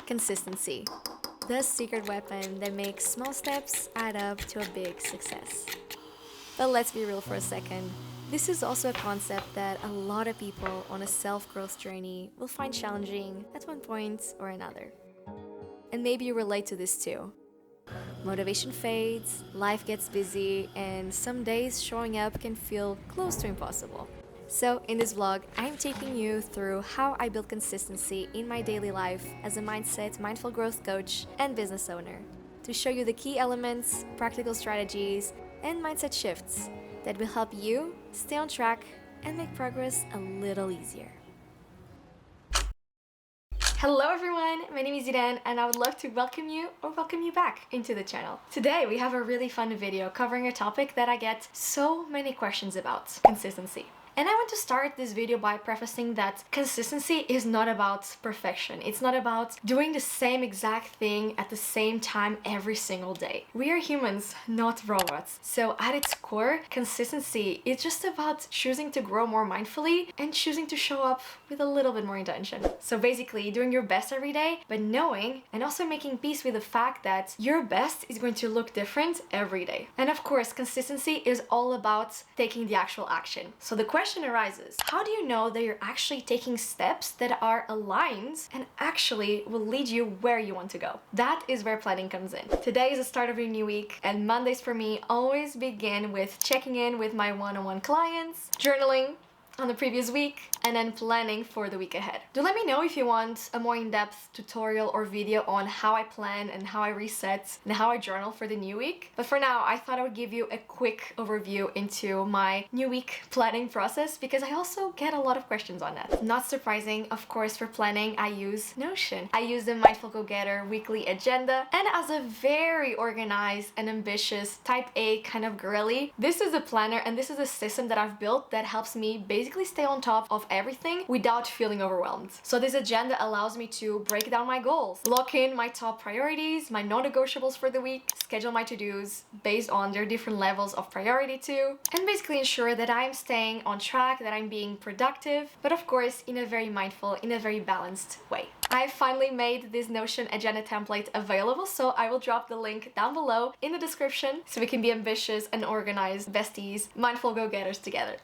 Consistency, the secret weapon that makes small steps add up to a big success. But let's be real for a second. This is also a concept that a lot of people on a self-growth journey will find challenging at one point or another. And maybe you relate to this too. Motivation fades, life gets busy, and some days showing up can feel close to impossible. So in this vlog, I'm taking you through how I build consistency in my daily life as a mindset, mindful growth coach, and business owner, to show you the key elements, practical strategies, and mindset shifts that will help you stay on track and make progress a little easier. Hello everyone, my name is Irene and I would love to welcome you back into the channel. Today we have a really fun video covering a topic that I get so many questions about: consistency. And I want to start this video by prefacing that consistency is not about perfection. It's not about doing the same exact thing at the same time every single day. We are humans, not robots. So at its core, consistency is just about choosing to grow more mindfully and choosing to show up with a little bit more intention. So basically doing your best every day, but knowing and also making peace with the fact that your best is going to look different every day. And of course, consistency is all about taking the actual action. So the question arises, how do you know that you're actually taking steps that are aligned and actually will lead you where you want to go? That is where planning comes in. Today is the start of a new week, and Mondays for me always begin with checking in with my one-on-one clients, journaling on the previous week, and then planning for the week ahead. Do let me know if you want a more in-depth tutorial or video on how I plan and how I reset and how I journal for the new week. But for now, I thought I would give you a quick overview into my new week planning process because I also get a lot of questions on that. Not surprising, of course, for planning, I use Notion. I use the Mindful Go-Getter weekly agenda, and as a very organized and ambitious type A kind of girly, this is a planner and this is a system that I've built that helps me basically stay on top of everything without feeling overwhelmed. So this agenda allows me to break down my goals, lock in my top priorities, my non-negotiables for the week, schedule my to-dos based on their different levels of priority too, and basically ensure that I'm staying on track, that I'm being productive, but of course in a very mindful, in a very balanced way. I finally made this Notion agenda template available, so I will drop the link down below in the description so we can be ambitious and organized besties, mindful go-getters together.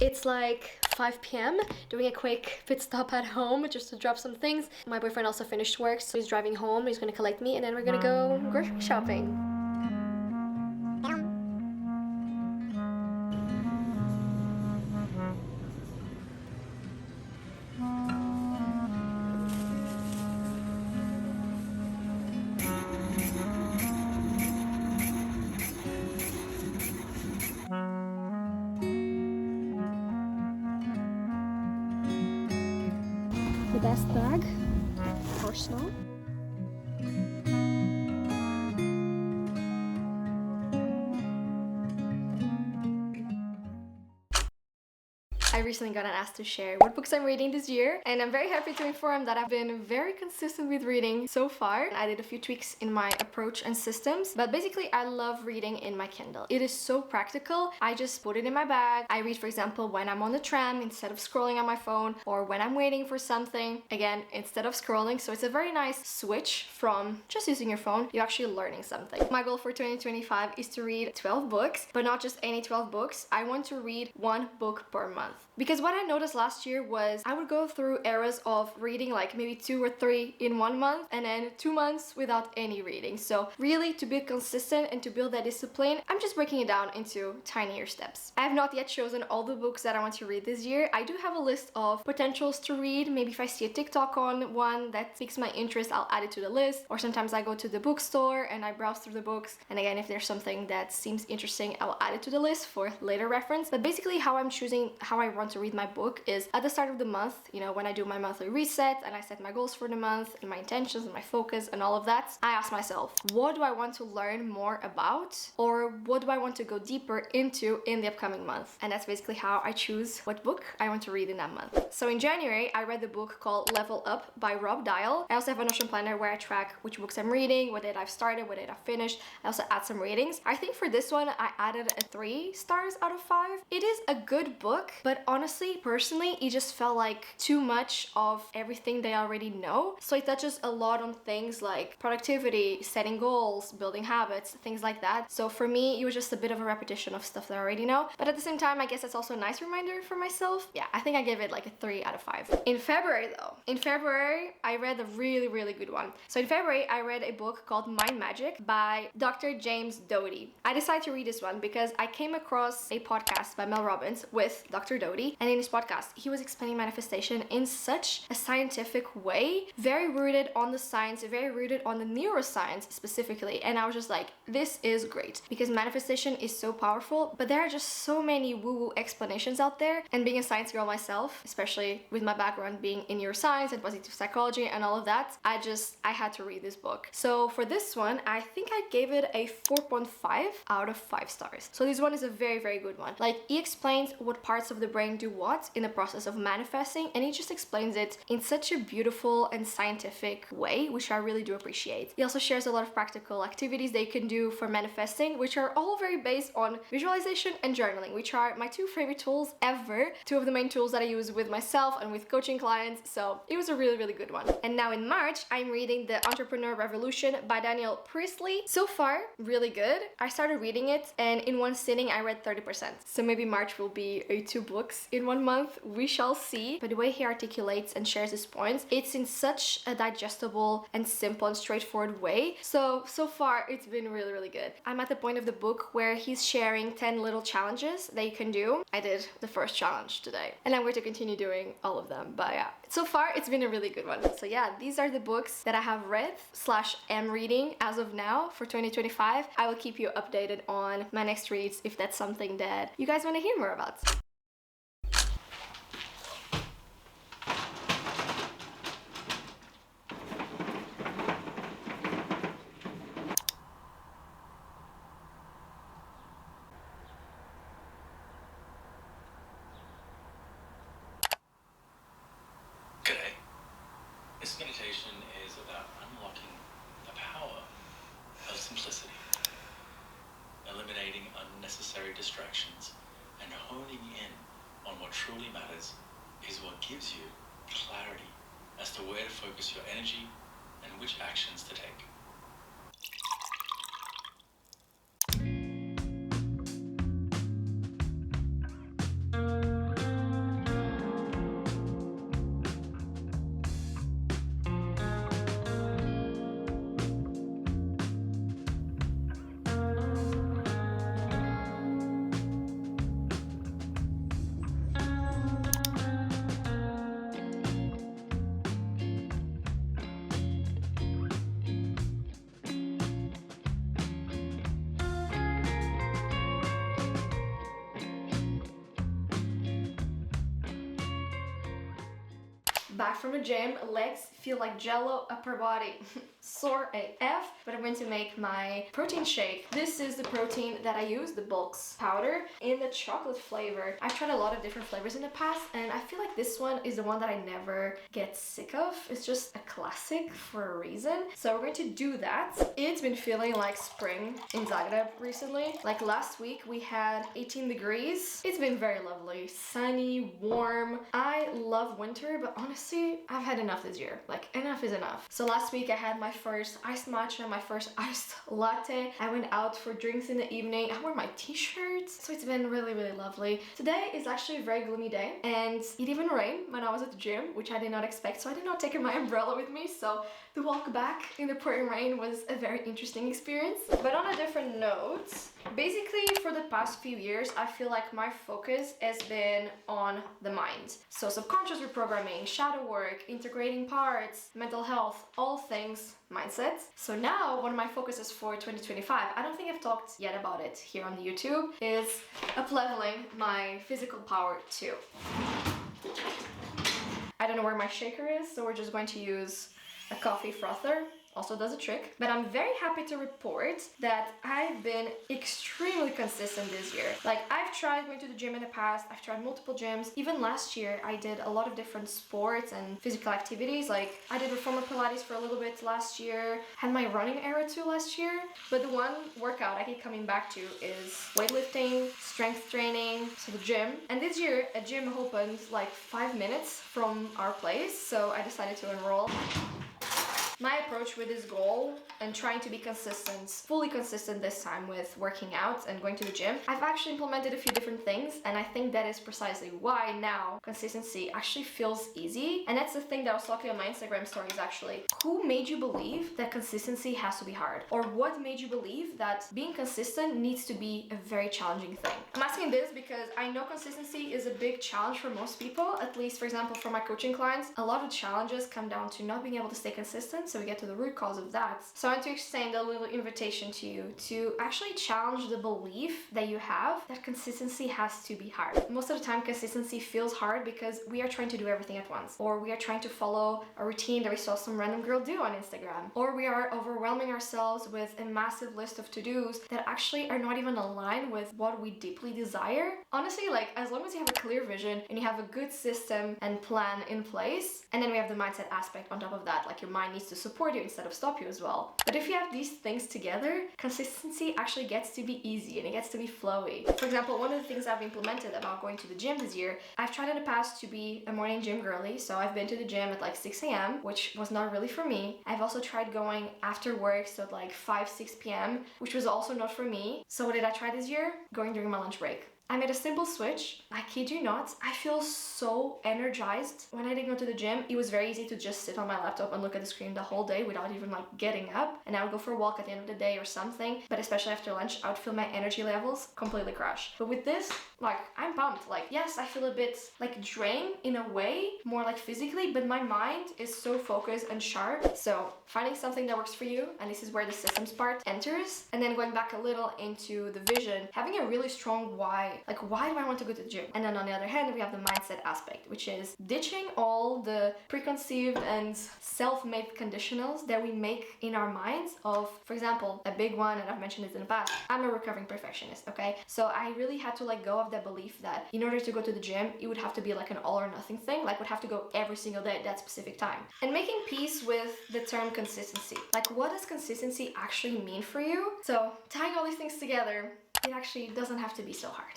It's like 5 p.m. doing a quick pit stop at home just to drop some things. My boyfriend also finished work, so he's driving home. He's gonna collect me and then we're gonna go grocery shopping. The best bag, personal. I recently got asked to share what books I'm reading this year, and I'm very happy to inform that I've been very consistent with reading so far. I did a few tweaks in my approach and systems, but basically I love reading in my Kindle. It is so practical. I just put it in my bag. I read, for example, when I'm on the tram instead of scrolling on my phone, or when I'm waiting for something, again, instead of scrolling. So it's a very nice switch from just using your phone. You're actually learning something. My goal for 2025 is to read 12 books, but not just any 12 books. I want to read one book per month. Because what I noticed last year was I would go through eras of reading like maybe 2 or 3 in 1 month and then 2 months without any reading. So really, to be consistent and to build that discipline, I'm just breaking it down into tinier steps. I have not yet chosen all the books that I want to read this year. I do have a list of potentials to read. Maybe if I see a TikTok on one that piques my interest, I'll add it to the list. Or sometimes I go to the bookstore and I browse through the books. And again, if there's something that seems interesting, I'll add it to the list for later reference. But basically how I'm choosing how I want to read my book is at the start of the month, you know, when I do my monthly reset and I set my goals for the month and my intentions and my focus and all of that, I ask myself, what do I want to learn more about, or what do I want to go deeper into in the upcoming month? And that's basically how I choose what book I want to read in that month. So in January, I read the book called Level Up by Rob Dial. I also have a Notion planner where I track which books I'm reading, what date I've started, what date I've finished. I also add some ratings. I think for this one, I added a 3 stars out of 5. It is a good book, but honestly, personally, it just felt like too much of everything they already know. So it touches a lot on things like productivity, setting goals, building habits, things like that. So for me, it was just a bit of a repetition of stuff that I already know. But at the same time, I guess it's also a nice reminder for myself. Yeah, I think I gave it like a 3 out of 5. In February though, I read a really, really good one. So in February, I read a book called Mind Magic by Dr. James Doty. I decided to read this one because I came across a podcast by Mel Robbins with Dr. Doty, and in his podcast, he was explaining manifestation in such a scientific way, very rooted on the science, very rooted on the neuroscience specifically. And I was just like, this is great, because manifestation is so powerful, but there are just so many woo-woo explanations out there. And being a science girl myself, especially with my background being in neuroscience and positive psychology and all of that, I had to read this book. So for this one, I think I gave it a 4.5 out of 5 stars. So this one is a very, very good one. Like, he explains what parts of the brain do what in the process of manifesting, and he just explains it in such a beautiful and scientific way, which I really do appreciate. He also shares a lot of practical activities that you can do for manifesting, which are all very based on visualization and journaling, which are my 2 favorite tools ever, 2 of the main tools that I use with myself and with coaching clients. So it was a really, really good one. And now in March, I'm reading The Entrepreneur Revolution by Daniel Priestley. So far, really good. I started reading it, and in one sitting, I read 30%. So maybe March will be 2 books in 1 month. We shall see. But the way he articulates and shares his points, it's in such a digestible and simple and straightforward way. So far, it's been really, really good. I'm at the point of the book where he's sharing 10 little challenges that you can do. I did the first challenge today, and I'm going to continue doing all of them. But yeah, so far, it's been a really good one. So yeah, these are the books that I have read / am reading as of now for 2025. I will keep you updated on my next reads if that's something that you guys want to hear more about. G'day. This meditation is about unlocking the power of simplicity, eliminating unnecessary distractions, and honing in on what truly matters is what gives you clarity as to where to focus your energy and which actions to take. Back from the gym, legs feel like jello, upper body sore AF, but I'm going to make my protein shake. This is the protein that I use, the Bulks powder, in the chocolate flavor. I've tried a lot of different flavors in the past, and I feel like this one is the one that I never get sick of. It's just a classic for a reason. So we're going to do that. It's been feeling like spring in Zagreb recently. Like last week we had 18 degrees. It's been very lovely, sunny, warm. I love winter, but honestly, I've had enough this year. Like, enough is enough. So last week I had my my first iced matcha, my first iced latte. I went out for drinks in the evening. I wore my t-shirt, so it's been really, really lovely. Today is actually a very gloomy day, and it even rained when I was at the gym, which I did not expect, so I did not take my umbrella with me, so the walk back in the pouring rain was a very interesting experience. But on a different note, basically for the past few years, I feel like my focus has been on the mind. So subconscious reprogramming, shadow work, integrating parts, mental health, all things mindset. So now one of my focuses for 2025, I don't think I've talked yet about it here on the YouTube, is up-leveling my physical power too. I don't know where my shaker is, so we're just going to use a coffee frother. Also does a trick, but I'm very happy to report that I've been extremely consistent this year. Like, I've tried going to the gym in the past, I've tried multiple gyms. Even last year I did a lot of different sports and physical activities. Like, I did reformer Pilates for a little bit last year, had my running era too last year, but the one workout I keep coming back to is weightlifting, strength training, so the gym. And this year a gym opened like 5 minutes from our place, so I decided to enroll. My approach with this goal and trying to be consistent, fully consistent this time with working out and going to the gym, I've actually implemented a few different things, and I think that is precisely why now consistency actually feels easy. And that's the thing that I was talking on my Instagram stories actually. Who made you believe that consistency has to be hard? Or what made you believe that being consistent needs to be a very challenging thing? I'm asking this because I know consistency is a big challenge for most people, at least for example for my coaching clients. A lot of challenges come down to not being able to stay consistent, so we get to the root cause of that. So I want to extend a little invitation to you to actually challenge the belief that you have that consistency has to be hard. Most of the time consistency feels hard because we are trying to do everything at once, or we are trying to follow a routine that we saw some random girl do on Instagram, or we are overwhelming ourselves with a massive list of to-dos that actually are not even aligned with what we deeply desire. Honestly, like, as long as you have a clear vision and you have a good system and plan in place, and then we have the mindset aspect on top of that, like your mind needs to support you instead of stop you as well. But if you have these things together, consistency actually gets to be easy and it gets to be flowy. For example, one of the things I've implemented about going to the gym this year, I've tried in the past to be a morning gym girly, so I've been to the gym at like 6 a.m., which was not really for me. I've also tried going after work, so at like 5-6 p.m., which was also not for me. So what did I try this year? Going during my lunch break. I made a simple switch. I kid you not, I feel so energized. When I didn't go to the gym, it was very easy to just sit on my laptop and look at the screen the whole day without even like getting up. And I would go for a walk at the end of the day or something, but especially after lunch, I would feel my energy levels completely crash. But with this, like, I'm pumped. Like, yes, I feel a bit like drained in a way, more like physically, but my mind is so focused and sharp. So finding something that works for you, and this is where the systems part enters, and then going back a little into the vision, having a really strong why. Like, why do I want to go to the gym? And then on the other hand, we have the mindset aspect, which is ditching all the preconceived and self-made conditionals that we make in our minds of, for example, a big one, and I've mentioned this in the past, I'm a recovering perfectionist, okay? So I really had to let go of that belief that in order to go to the gym, it would have to be like an all or nothing thing, like would have to go every single day at that specific time. And making peace with the term consistency. Like, what does consistency actually mean for you? So tying all these things together, it actually doesn't have to be so hard.